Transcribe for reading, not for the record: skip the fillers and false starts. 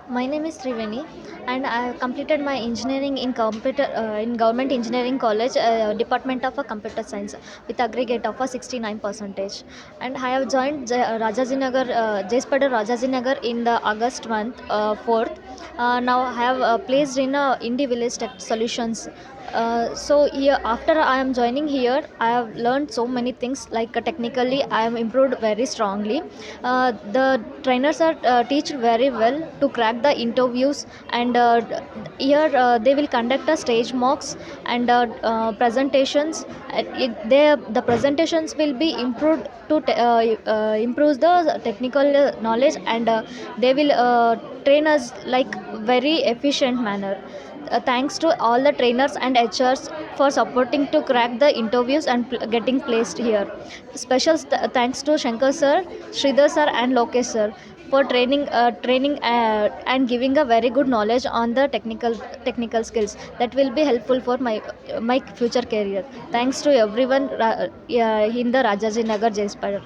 My name is Triveni, and I have completed my engineering in Government Engineering College, Department of Computer Science, with aggregate of 69 percentage. And I have joined Rajajinagar, Jspider Rajajinagar in the August month 4th. Now I have placed in Indie Village Tech Solutions. So here, after I am joining here, I have learned so many things. Like technically, I am improved very strongly. The trainers are teach very well to crack the interviews, and here they will conduct a stage mocks and presentations. The presentations will be improved to improve the technical knowledge, and they will train us like very efficient manner. Thanks to all the trainers and HRs for supporting to crack the interviews and getting placed here. Special thanks to Shankar sir, Sridhar sir, and Lokesh sir for training and giving a very good knowledge on the technical skills that will be helpful for my future career. Thanks to everyone in the Rajajinagar J Spider.